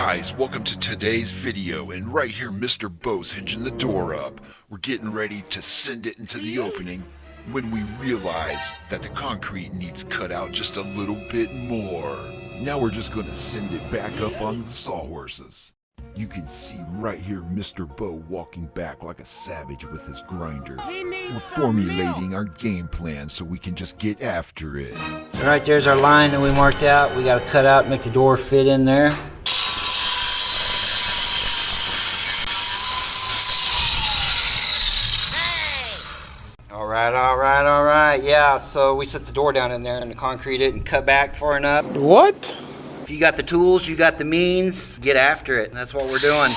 guys, welcome to today's video, and right here Mr. Bo's hinging the door up. We're getting ready to send it into the opening when we realize that the concrete needs cut out just a little bit more. Now we're just going to send it back up on the sawhorses. You can see right here Mr. Bo walking back like a savage with his grinder. We're formulating our game plan so we can just get after it. So right there's our line that we marked out. We got to cut out and make the door fit in there. All right. Yeah, so we set the door down in there and concrete it and cut back far enough. What? If you got the tools, you got the means, get after it. That's what we're doing.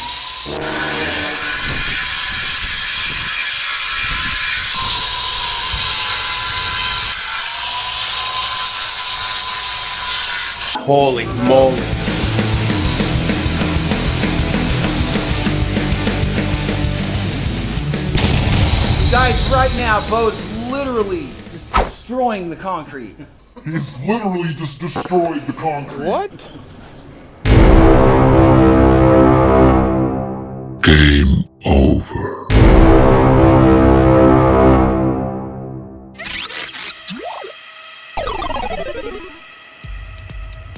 Holy moly. Guys, right now, Bo's literally just destroying the concrete. He's literally just destroyed the concrete. What? Game over.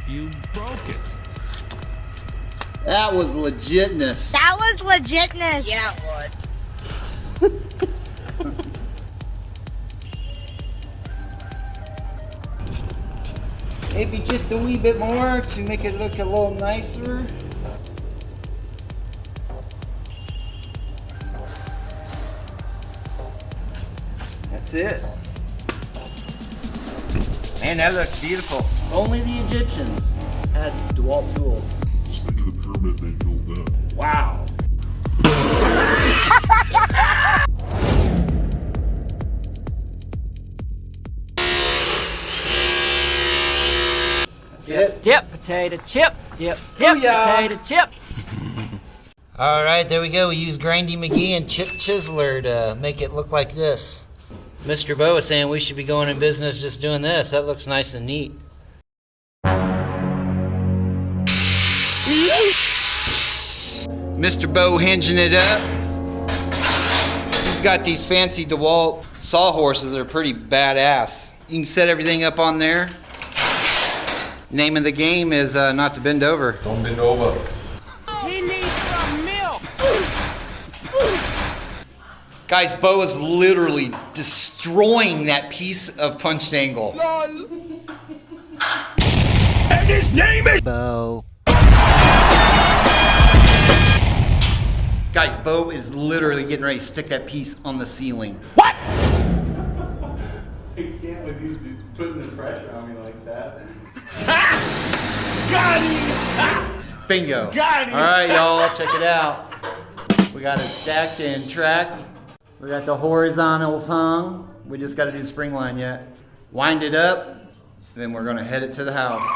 You broke it. That was legitness. That was legitness. Yeah, it was. Maybe just a wee bit more to make it look a little nicer. That's it. Man, that looks beautiful. Only the Egyptians had DeWalt tools. Just think of the pyramid they built then. Wow. Dip, potato chip. Dip, potato chip. All right, there we go. We used Grindy McGee and Chip Chiseler to make it look like this. Mr. Bo is saying we should be going in business just doing this. That looks nice and neat. Mr. Bo hinging it up. He's got these fancy DeWalt sawhorses that are pretty badass. You can set everything up on there. Name of the game is not to bend over. Don't bend over. He needs some milk. Guys, Bo is literally destroying that piece of punched angle. And his name is Bo. Guys, Bo is literally getting ready to stick that piece on the ceiling. What? I can't with you putting the pressure on me like that. Got him! Bingo. Got him! All right, y'all, check it out. We got it stacked and tracked. We got the horizontals hung. We just got to do the spring line yet. Wind it up, then we're going to head it to the house.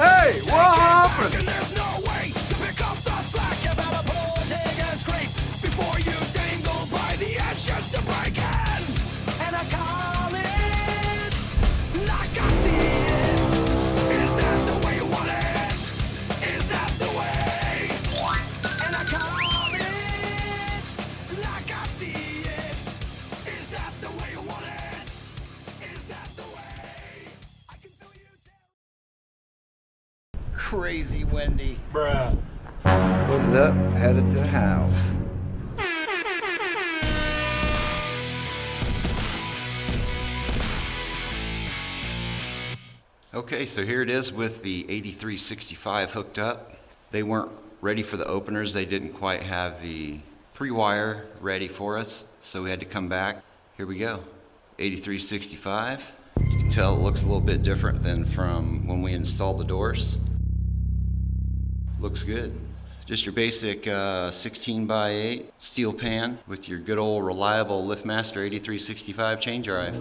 Hey, what happened? There's no way to pick up the slack. You better pull, dig, and scrape before you dangle by the edge just to break in. And I call it like I see it. Is that the way you want it? Is that the way? And I call it like I see it. Is that the way you want it? Is that the way? I can feel you too. Crazy Wendy. Bruh. Close it up, headed to the house. Okay, so here it is with the 8365 hooked up. They weren't ready for the openers. They didn't quite have the pre-wire ready for us, so we had to come back. Here we go. 8365. You can tell it looks a little bit different than from when we installed the doors. Looks good. Just your basic 16x8 steel pan with your good old reliable LiftMaster 8365 chain drive.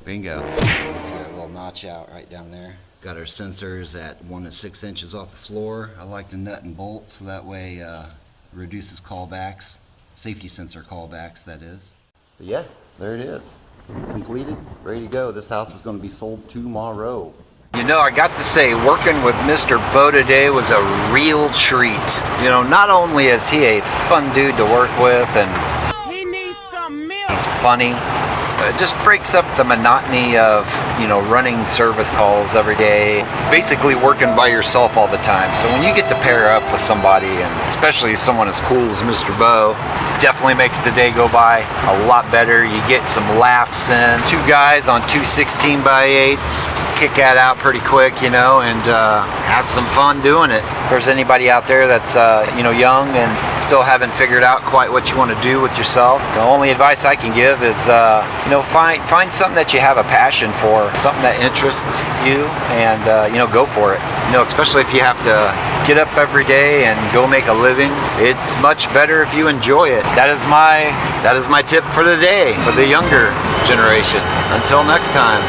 Bingo. See our little notch out right down there. Got our sensors at 1 to 6 inches off the floor. I like to nut and bolt so that way reduces callbacks, safety sensor callbacks, that is. But yeah, there it is. Completed, ready to go. This house is going to be sold tomorrow. You know, I got to say, working with Mr. Bo today was a real treat. You know, not only is he a fun dude to work with and He needs some milk. he's funny, it just breaks up the monotony of, you know, running service calls every day, basically working by yourself all the time. So when you get to pair up with somebody, and especially someone as cool as Mr. Bo, definitely makes the day go by a lot better. You get some laughs in. 2 guys on 2 16x8s, kick that out pretty quick, you know, and have some fun doing it. If there's anybody out there that's, you know, young and still haven't figured out quite what you want to do with yourself, the only advice I can give is, you know, find something that you have a passion for, something that interests you, and you know, go for it. You know, especially if you have to get up every day and go make a living, it's much better if you enjoy it. That is my tip for the day for the younger generation. Until next time.